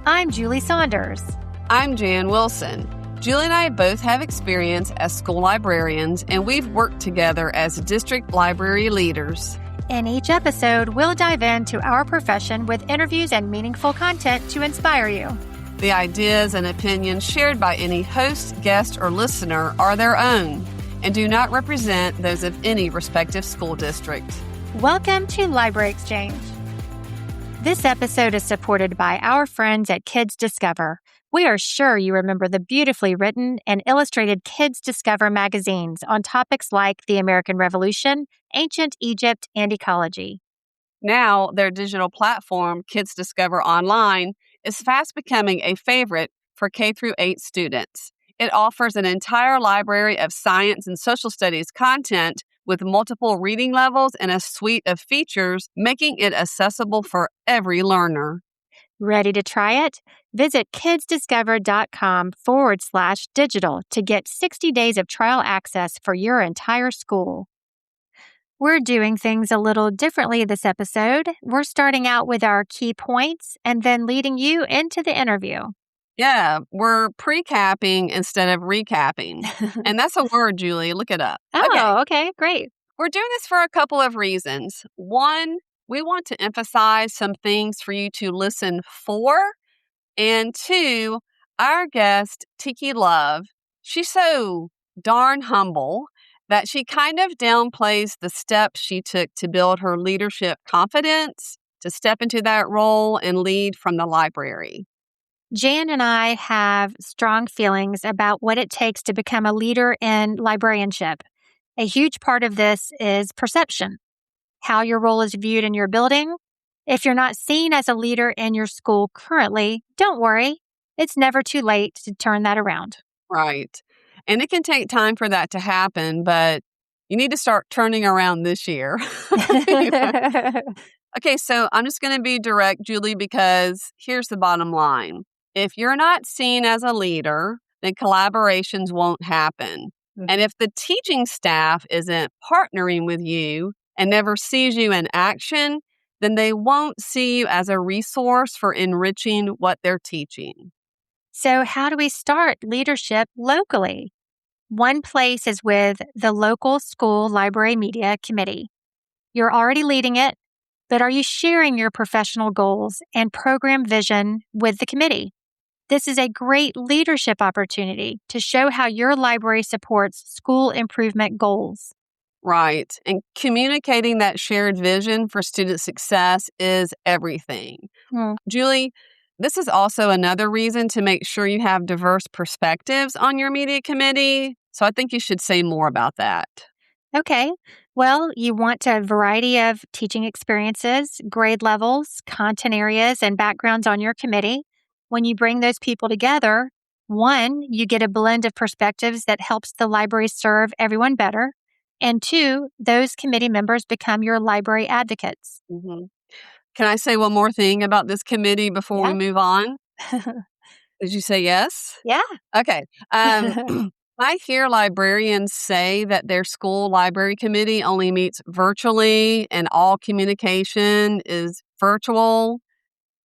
I'm Julie Saunders. I'm Jan Wilson. Julie and I both have experience as school librarians, and we've worked together as district library leaders. In each episode, we'll dive into our profession with interviews and meaningful content to inspire you. The ideas and opinions shared by any host, guest, or listener are their own and do not represent those of any respective school district. Welcome to Library Exchange. This episode is supported by our friends at Kids Discover. We are sure you remember the beautifully written and illustrated Kids Discover magazines on topics like the American Revolution, ancient Egypt, and ecology. Now, their digital platform, Kids Discover Online, is fast becoming a favorite for K-8 students. It offers an entire library of science and social studies content with multiple reading levels and a suite of features, making it accessible for every learner. Ready to try it? Visit kidsdiscover.com/digital to get 60 days of trial access for your entire school. We're doing things a little differently this episode. We're starting out with our key points and then leading you into the interview. Yeah, we're pre-capping instead of recapping. And that's a word, Julie. Look it up. Okay, great. We're doing this for a couple of reasons. One, we want to emphasize some things for you to listen for. And two, our guest, Tiki Love, she's so darn humble that she kind of downplays the steps she took to build her leadership confidence, to step into that role and lead from the library. Jan and I have strong feelings about what it takes to become a leader in librarianship. A huge part of this is perception, how your role is viewed in your building. If you're not seen as a leader in your school currently, don't worry. It's never too late to turn that around. Right. And it can take time for that to happen, but you need to start turning around this year. Okay, so I'm just going to be direct, Julie, because here's the bottom line. If you're not seen as a leader, then collaborations won't happen. And if the teaching staff isn't partnering with you and never sees you in action, then they won't see you as a resource for enriching what they're teaching. So how do we start leadership locally? One place is with the local school library media committee. You're already leading it, but are you sharing your professional goals and program vision with the committee? This is a great leadership opportunity to show how your library supports school improvement goals. Right. And communicating that shared vision for student success is everything. Julie, this is also another reason to make sure you have diverse perspectives on your media committee. So I think you should say more about that. Okay. Well, you want a variety of teaching experiences, grade levels, content areas, and backgrounds on your committee. When you bring those people together, one, you get a blend of perspectives that helps the library serve everyone better. And two, those committee members become your library advocates. Mm-hmm. Can I say one more thing about this committee before we move on? Did you say yes? Yeah. Okay. I hear librarians say that their school library committee only meets virtually and all communication is virtual.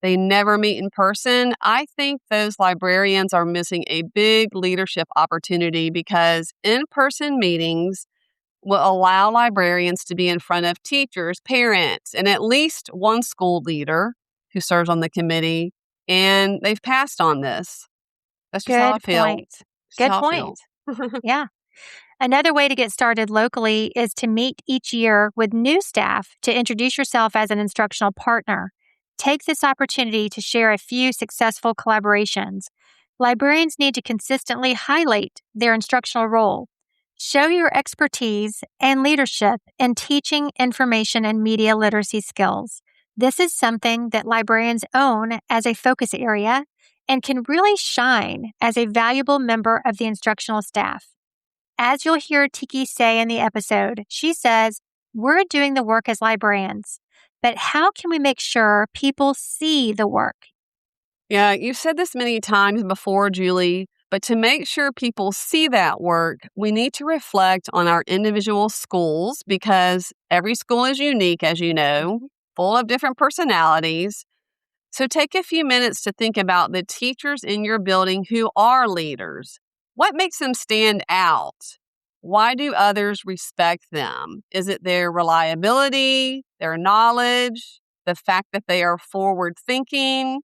They never meet in person. I think those librarians are missing a big leadership opportunity because in-person meetings will allow librarians to be in front of teachers, parents, and at least one school leader who serves on the committee, and they've passed on this. That's just how I feel. Good point. Yeah. Another way to get started locally is to meet each year with new staff to introduce yourself as an instructional partner. Take this opportunity to share a few successful collaborations. Librarians need to consistently highlight their instructional role. Show your expertise and leadership in teaching information and media literacy skills. This is something that librarians own as a focus area and can really shine as a valuable member of the instructional staff. As you'll hear Tiki say in the episode, she says, we're doing the work as librarians, but how can we make sure people see the work? Yeah, you've said this many times before, Julie, but to make sure people see that work, we need to reflect on our individual schools because every school is unique, as you know, full of different personalities. So take a few minutes to think about the teachers in your building who are leaders. What makes them stand out? Why do others respect them? Is it their reliability, their knowledge, the fact that they are forward thinking?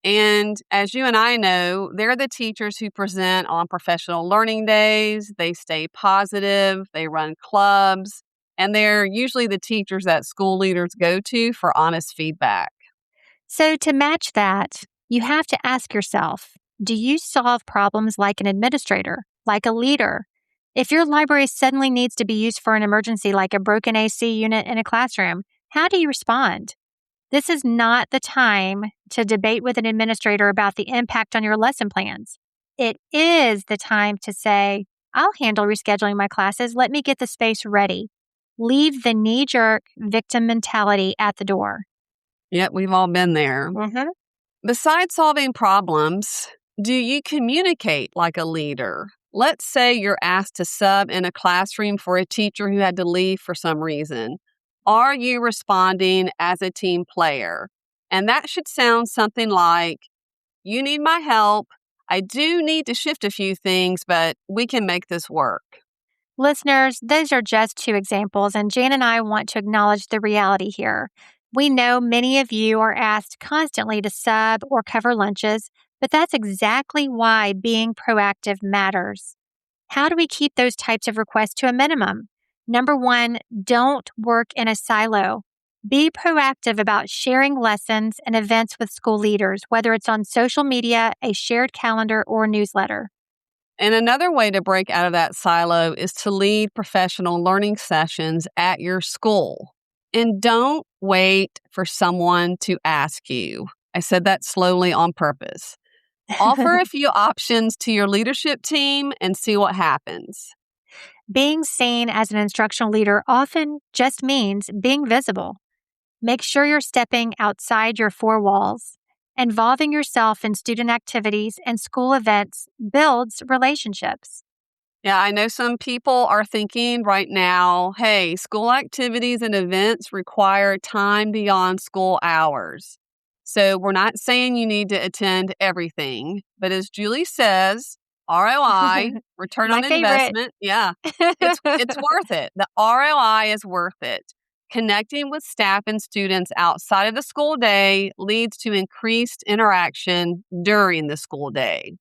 And as you and I know, they're the teachers who present on professional learning days. They stay positive, they run clubs, and they're usually the teachers that school leaders go to for honest feedback. So, to match that, you have to ask yourself, do you solve problems like an administrator, like a leader? If your library suddenly needs to be used for an emergency like a broken AC unit in a classroom, how do you respond? This is not the time to debate with an administrator about the impact on your lesson plans. It is the time to say, I'll handle rescheduling my classes. Let me get the space ready. Leave the knee jerk victim mentality at the door. Yep, we've all been there. Mm-hmm. Besides solving problems, do you communicate like a leader? Let's say you're asked to sub in a classroom for a teacher who had to leave for some reason. Are you responding as a team player? And that should sound something like, you need my help. I do need to shift a few things, but we can make this work. Listeners, those are just two examples, and Jan and I want to acknowledge the reality here. We know many of you are asked constantly to sub or cover lunches, but that's exactly why being proactive matters. How do we keep those types of requests to a minimum? Number one, don't work in a silo. Be proactive about sharing lessons and events with school leaders, whether it's on social media, a shared calendar, or newsletter. And another way to break out of that silo is to lead professional learning sessions at your school. And don't wait for someone to ask you. I said that slowly on purpose. Offer a few options to your leadership team and see what happens. Being seen as an instructional leader often just means being visible. Make sure you're stepping outside your four walls. Involving yourself in student activities and school events builds relationships. Yeah, I know some people are thinking right now, hey, school activities and events require time beyond school hours. So we're not saying you need to attend everything, but as Julie says, ROI, return My on favorite. investment, yeah, it's worth it. The ROI is worth it. Connecting with staff and students outside of the school day leads to increased interaction during the school day.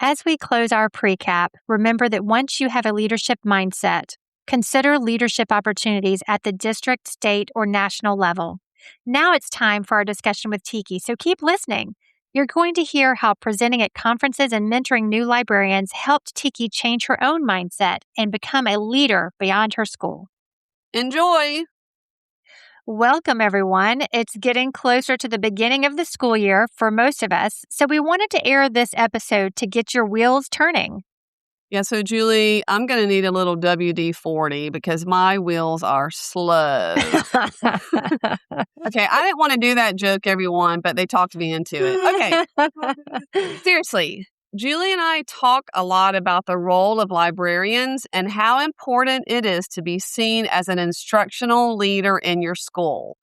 As we close our pre-cap, remember that once you have a leadership mindset, consider leadership opportunities at the district, state, or national level. Now it's time for our discussion with Tiki, so keep listening. You're going to hear how presenting at conferences and mentoring new librarians helped Tiki change her own mindset and become a leader beyond her school. Enjoy! Welcome, everyone. It's getting closer to the beginning of the school year for most of us, so we wanted to air this episode to get your wheels turning. Yeah, so Julie, I'm going to need a little WD-40 because my wheels are slow. Okay, I didn't want to do that joke, everyone, but they talked me into it. Okay, seriously, Julie and I talk a lot about the role of librarians and how important it is to be seen as an instructional leader in your school.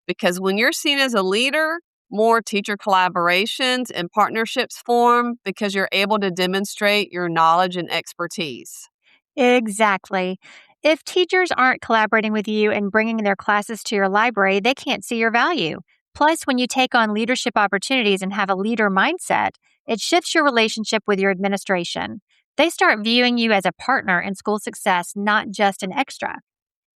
Because when you're seen as a leader, more teacher collaborations and partnerships form because you're able to demonstrate your knowledge and expertise. Exactly. If teachers aren't collaborating with you and bringing their classes to your library, they can't see your value. Plus, when you take on leadership opportunities and have a leader mindset, it shifts your relationship with your administration. They start viewing you as a partner in school success, not just an extra.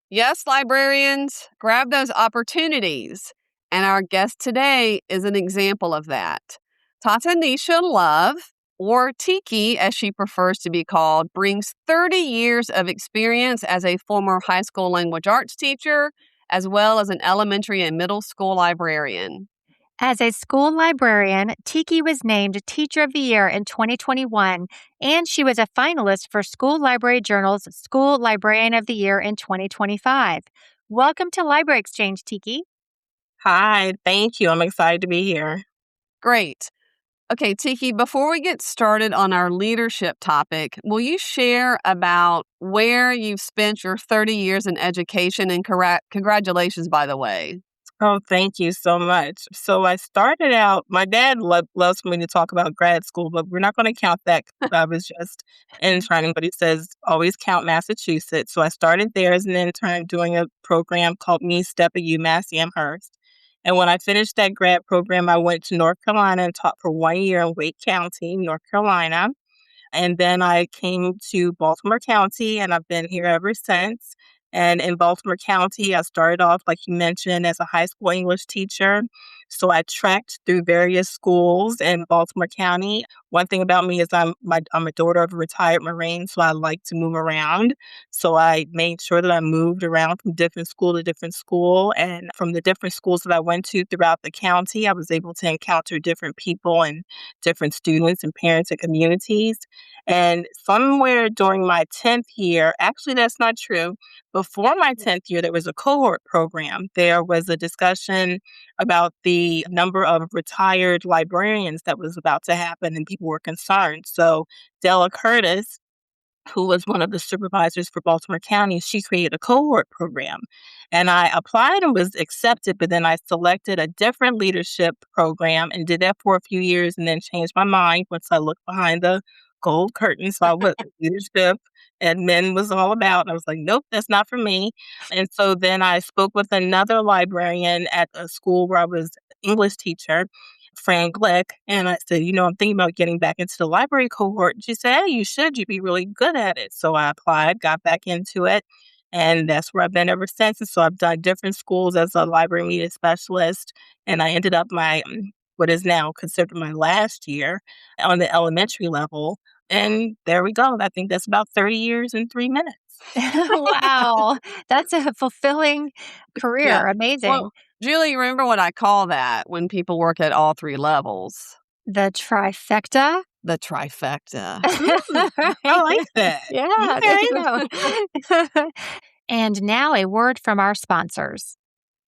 Yes, librarians, grab those opportunities. And our guest today is an example of that. Tiki Love, or Tiki as she prefers to be called, brings 30 years of experience as a former high school language arts teacher, as well as an elementary and middle school librarian. As a school librarian, Tiki was named Teacher of the Year in 2021, and she was a finalist for School Library Journal's School Librarian of the Year in 2025. Welcome to Library Exchange, Tiki. Hi, thank you. I'm excited to be here. Great. Okay, Tiki, before we get started on our leadership topic, will you share about where you've spent your 30 years in education? And congratulations, by the way. It's Oh, thank you so much. So I started out, my dad loves me to talk about grad school, but we're not going to count that 'cause I was just interning, but he says always count Massachusetts. So I started there as an intern doing a program called Me Step at UMass Amherst. And when I finished that grad program, I went to North Carolina and taught for 1 year in Wake County, North Carolina. And then I came to Baltimore County, and I've been here ever since. And in Baltimore County, I started off, like you mentioned, as a high school English teacher. So I trekked through various schools in Baltimore County. One thing about me is I'm a daughter of a retired Marine, so I like to move around. So I made sure that I moved around from different school to different school. And from the different schools that I went to throughout the county, I was able to encounter different people and different students and parents and communities. And somewhere during my 10th year, actually, that's not true. Before my 10th year, there was a cohort program. There was a discussion about the number of retired librarians that was about to happen, and people were concerned. So Della Curtis, who was one of the supervisors for Baltimore County, she created a cohort program. And I applied and was accepted, but then I selected a different leadership program and did that for a few years and then changed my mind once I looked behind the gold curtain. Saw what leadership and men was all about. And I was like, nope, that's not for me. And so then I spoke with another librarian at a school where I was English teacher, Fran Glick, and I said, I'm thinking about getting back into the library cohort. And she said, hey, you should. You'd be really good at it. So I applied, got back into it, and that's where I've been ever since. And so I've done different schools as a library media specialist, and I ended up my what is now considered my last year on the elementary level. And there we go. I think that's about 30 years in 3 minutes. Wow. That's a fulfilling Yeah. career. Amazing. Well, Julie, you remember what I call that when people work at all three levels? The trifecta. The trifecta. I like that. Yeah, there Okay. you go. And now a word from our sponsors.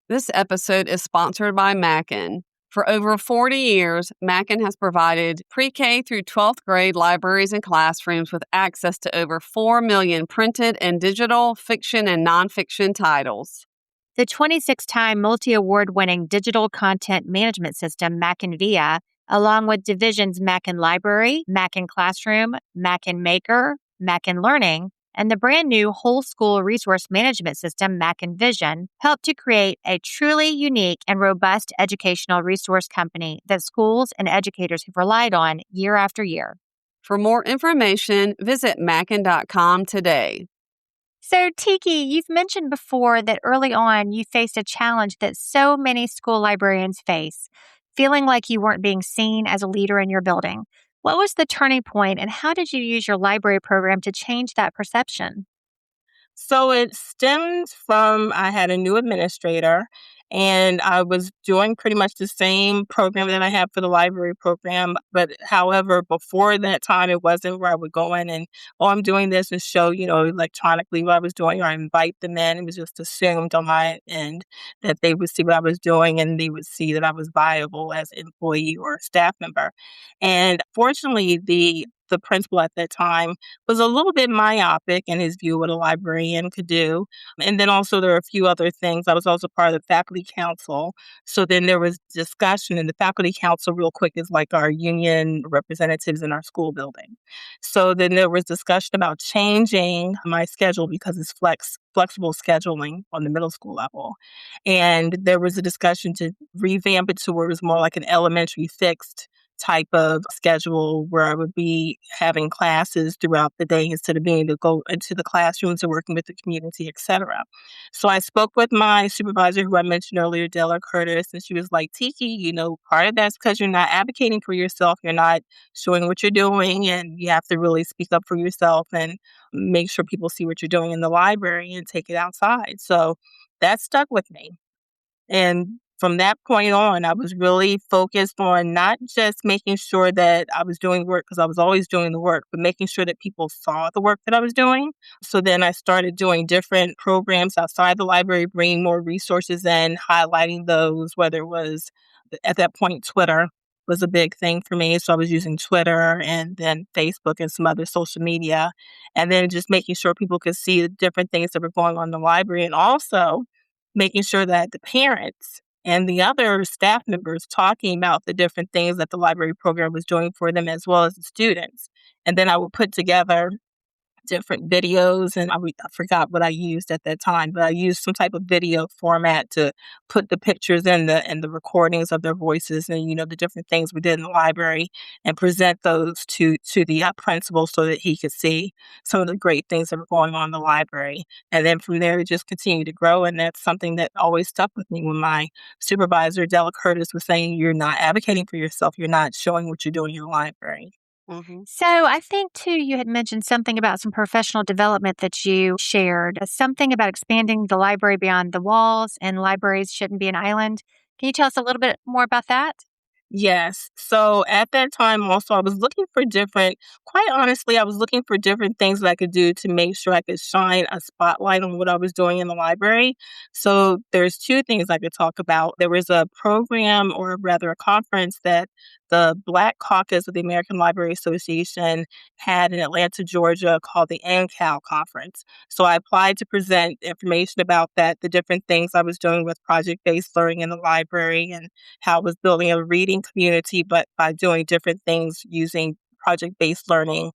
This episode is sponsored by Mackin. For over 40 years, Mackin has provided pre-K through 12th grade libraries and classrooms with access to over 4 million printed and digital fiction and nonfiction titles. The 26-time multi-award winning digital content management system, Mackin Via, along with divisions Mackin Library, Mackin Classroom, Mackin Maker, Mackin Learning, and the brand new whole school resource management system, Mackin Vision, help to create a truly unique and robust educational resource company that schools and educators have relied on year after year. For more information, visit mackin.com today. So, Tiki, you've mentioned before that early on you faced a challenge that so many school librarians face, feeling like you weren't being seen as a leader in your building. What was the turning point, and how did you use your library program to change that perception? So it stemmed from I had a new administrator, and I was doing pretty much the same program that I had for the library program. But however, before that time, it wasn't where I would go in and, oh, I'm doing this and show, electronically what I was doing, or I invite them in. It was just assumed on my end that they would see what I was doing and they would see that I was viable as an employee or a staff member. And fortunately, the principal at that time was a little bit myopic in his view of what a librarian could do. And then also there were a few other things. I was also part of the faculty council. So then there was discussion, and the faculty council real quick is like our union representatives in our school building. So then there was discussion about changing my schedule because it's flexible scheduling on the middle school level. And there was a discussion to revamp it to where it was more like an elementary fixed type of schedule where I would be having classes throughout the day instead of being able to go into the classrooms and working with the community, etc. So I spoke with my supervisor, who I mentioned earlier, Della Curtis, and she was like, Tiki, part of that's because you're not advocating for yourself. You're not showing what you're doing, and you have to really speak up for yourself and make sure people see what you're doing in the library and take it outside. So that stuck with me. And from that point on, I was really focused on not just making sure that I was doing work, because I was always doing the work, but making sure that people saw the work that I was doing. So then I started doing different programs outside the library, bringing more resources in, highlighting those, whether it was at that point, Twitter was a big thing for me. So I was using Twitter and then Facebook and some other social media, and then just making sure people could see the different things that were going on in the library, and also making sure that the parents and the other staff members talking about the different things that the library program was doing for them as well as the students. And then I would put together different videos, and I forgot what I used at that time, but I used some type of video format to put the pictures and the recordings of their voices and the different things we did in the library, and present those to the principal so that he could see some of the great things that were going on in the library. And then from there, it just continued to grow, and that's something that always stuck with me when my supervisor, Della Curtis, was saying, "You're not advocating for yourself. You're not showing what you're doing in your library." Mhm. So I think too, you had mentioned something about some professional development that you shared, something about expanding the library beyond the walls and libraries shouldn't be an island. Can you tell us a little bit more about that? Yes. So at that time, also, I was looking for quite honestly, I was looking for different things that I could do to make sure I could shine a spotlight on what I was doing in the library. So there's two things I could talk about. There was a program, or rather a conference, that the Black Caucus of the American Library Association had in Atlanta, Georgia, called the NCAL conference. So I applied to present information about that, the different things I was doing with project-based learning in the library, and how I was building a reading community, but by doing different things using project-based learning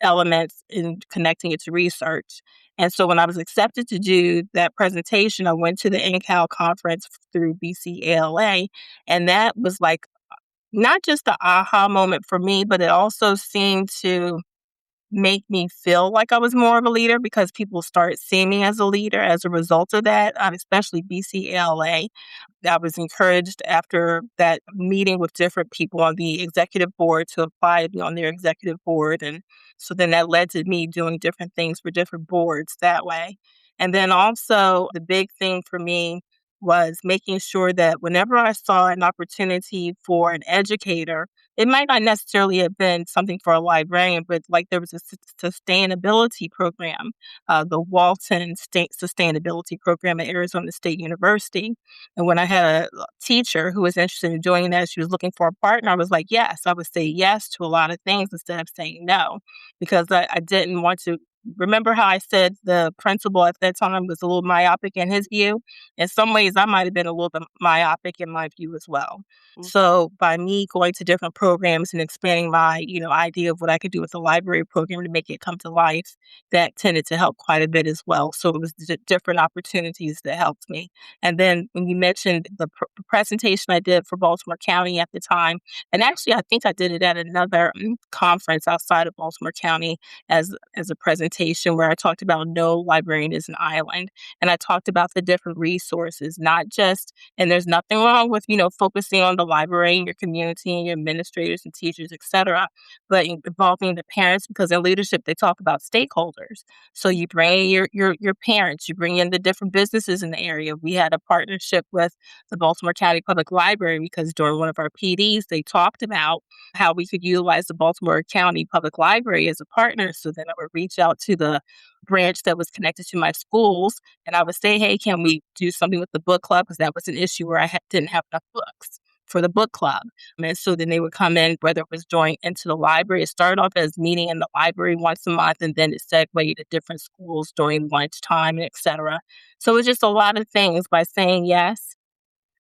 elements and connecting it to research. And so when I was accepted to do that presentation, I went to the NCAL conference through BCALA, and that was like not just the aha moment for me, but it also seemed to make me feel like I was more of a leader, because people started seeing me as a leader as a result of that, especially BCALA. I was encouraged after that meeting with different people on the executive board to apply to be on their executive board. And so then that led to me doing different things for different boards that way. And then also, the big thing for me was making sure that whenever I saw an opportunity for an educator, it might not necessarily have been something for a librarian, but like there was a sustainability program, the Walton State Sustainability Program at Arizona State University. And when I had a teacher who was interested in doing that, she was looking for a partner, I was like, yes, I would say yes to a lot of things instead of saying no, because I didn't want to. Remember how I said the principal at that time was a little myopic in his view? In some ways, I might have been a little bit myopic in my view as well. Mm. So by me going to different programs and expanding my, idea of what I could do with the library program to make it come to life, that tended to help quite a bit as well. So it was different opportunities that helped me. And then when you mentioned the presentation I did for Baltimore County at the time, and actually I think I did it at another conference outside of Baltimore County as a presentation where I talked about no librarian is an island, and I talked about the different resources, not just, and there's nothing wrong with focusing on the library and your community and your administrators and teachers, etc., but involving the parents, because in leadership they talk about stakeholders. So you bring in your parents, you bring in the different businesses in the area. We had a partnership with the Baltimore County Public Library because during one of our PDs they talked about how we could utilize the Baltimore County Public Library as a partner. So then I would reach out to the branch that was connected to my schools, and I would say, hey, can we do something with the book club? Because that was an issue where I didn't have enough books for the book club. And so then they would come in, whether it was joined into the library. It started off as meeting in the library once a month, and then it segued to different schools during lunchtime, et cetera. So it's just a lot of things. By saying yes,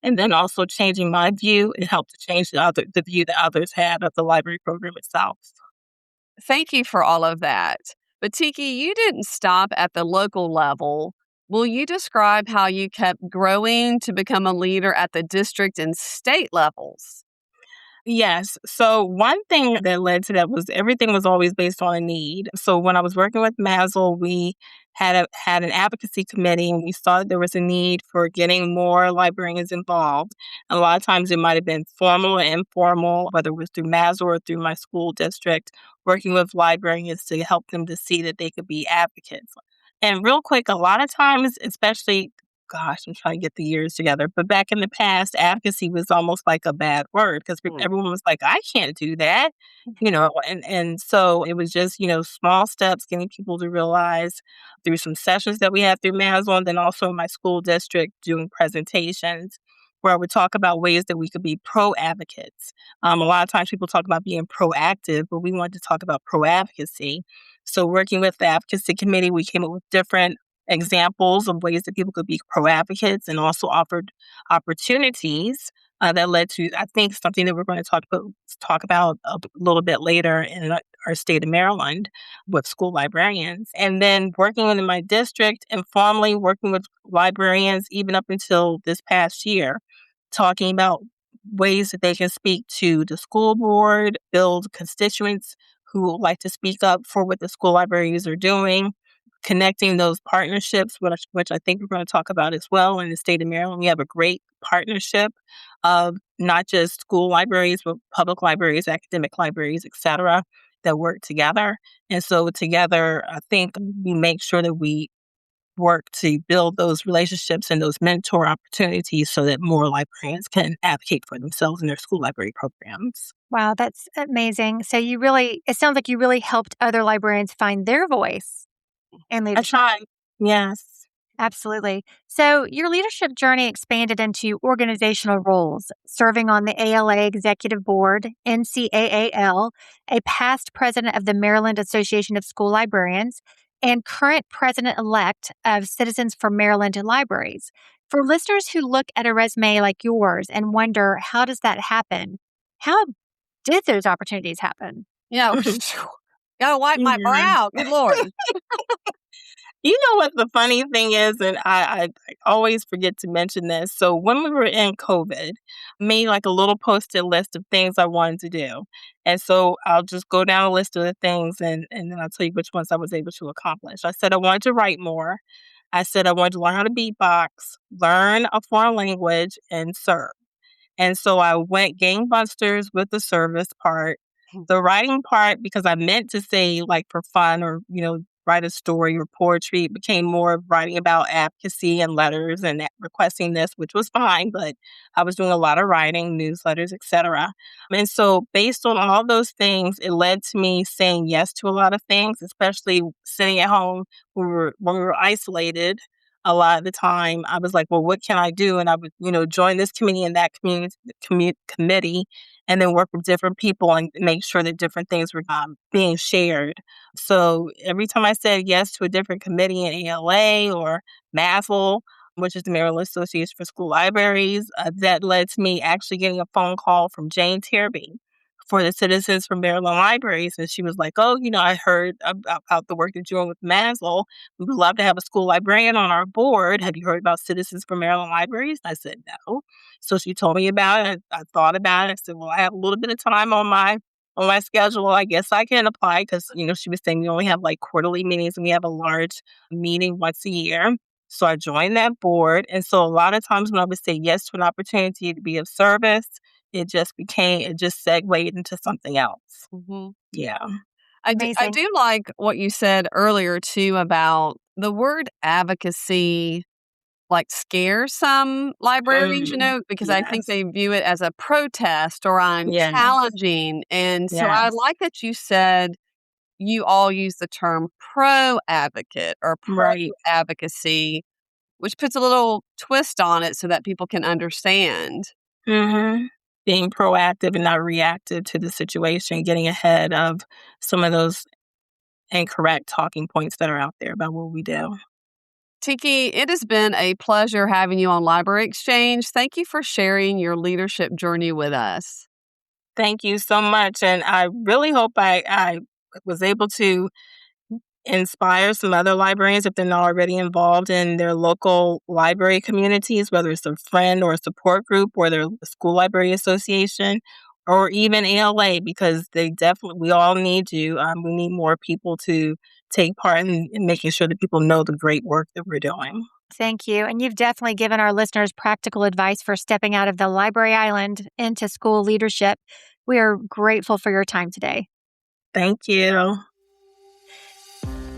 and then also changing my view, it helped to change the view that others had of the library program itself. Thank you for all of that. But Tiki, you didn't stop at the local level. Will you describe how you kept growing to become a leader at the district and state levels? Yes. So one thing that led to that was everything was always based on a need. So when I was working with Mazel, we had an advocacy committee, and we saw that there was a need for getting more librarians involved. And a lot of times it might have been formal or informal, whether it was through Mazel or through my school district, working with librarians to help them to see that they could be advocates. And real quick, a lot of times, especially, gosh, I'm trying to get the years together. But back in the past, advocacy was almost like a bad word, because Mm. everyone was like, I can't do that, and so it was just, small steps, getting people to realize through some sessions that we had through Maslin, and then also in my school district doing presentations where I would talk about ways that we could be pro advocates. A lot of times people talk about being proactive, but we wanted to talk about pro advocacy. So working with the advocacy committee, we came up with different examples of ways that people could be pro-advocates, and also offered opportunities that led to, I think, something that we're going to talk about a little bit later in our state of Maryland with school librarians. And then working in my district, informally working with librarians even up until this past year, talking about ways that they can speak to the school board, build constituents who would like to speak up for what the school libraries are doing, connecting those partnerships, which I think we're going to talk about as well. In the state of Maryland, we have a great partnership of not just school libraries, but public libraries, academic libraries, et cetera, that work together. And so together, I think we make sure that we work to build those relationships and those mentor opportunities so that more librarians can advocate for themselves in their school library programs. Wow, that's amazing. So it sounds like you really helped other librarians find their voice and I leadership. try. Yes. Absolutely. So your leadership journey expanded into organizational roles, serving on the ALA Executive Board, NCAAL, a past president of the Maryland Association of School Librarians, and current president-elect of Citizens for Maryland Libraries. For listeners who look at a resume like yours and wonder, how does that happen? How did those opportunities happen? Yeah. Gotta wipe my brow. Good Lord. You know what the funny thing is, and I always forget to mention this. So when we were in COVID, I made like a little post-it list of things I wanted to do. And so I'll just go down a list of the things and then I'll tell you which ones I was able to accomplish. I said I wanted to write more. I said I wanted to learn how to beatbox, learn a foreign language, and serve. And so I went gangbusters with the service part. The writing part, because I meant to say like for fun or, write a story or poetry, it became more of writing about advocacy and letters and requesting this, which was fine, but I was doing a lot of writing, newsletters, etc. And so based on all those things, it led to me saying yes to a lot of things, especially sitting at home when we were isolated. A lot of the time, I was like, well, what can I do? And I would, join this committee and that committee, and then work with different people and make sure that different things were being shared. So every time I said yes to a different committee in ALA or MASL, which is the Maryland Association for School Libraries, that led to me actually getting a phone call from Jane Terby for the Citizens for Maryland Libraries. And she was like, oh, I heard about the work that you're doing with MASL. We would love to have a school librarian on our board. Have you heard about Citizens for Maryland Libraries? I said, no. So she told me about it. I thought about it. I said, well, I have a little bit of time on my schedule. I guess I can apply because, she was saying we only have like quarterly meetings and we have a large meeting once a year. So I joined that board. And so a lot of times when I would say yes to an opportunity to be of service, it just segued into something else. Mm-hmm. Yeah. I do like what you said earlier, too, about the word advocacy, like scares some librarians, because I think they view it as a protest or I'm challenging. And so I like that you said you all use the term pro-advocate or pro-advocacy, which puts a little twist on it so that people can understand. Mm-hmm. Being proactive and not reactive to the situation, getting ahead of some of those incorrect talking points that are out there about what we do. Tiki, it has been a pleasure having you on Library Exchange. Thank you for sharing your leadership journey with us. Thank you so much. And I really hope I was able to inspire some other librarians if they're not already involved in their local library communities, whether it's a friend or a support group or their school library association or even ALA, because we all need to. We need more people to take part in making sure that people know the great work that we're doing. Thank you. And you've definitely given our listeners practical advice for stepping out of the library island into school leadership. We are grateful for your time today. Thank you.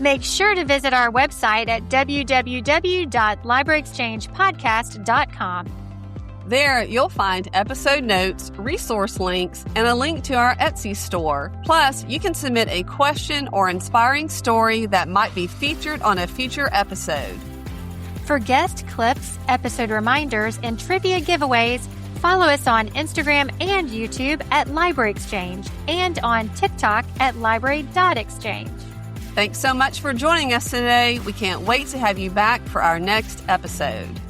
Make sure to visit our website at www.libraryexchangepodcast.com. There, you'll find episode notes, resource links, and a link to our Etsy store. Plus, you can submit a question or inspiring story that might be featured on a future episode. For guest clips, episode reminders, and trivia giveaways, follow us on Instagram and YouTube at Library Exchange and on TikTok at library.exchange. Thanks so much for joining us today. We can't wait to have you back for our next episode.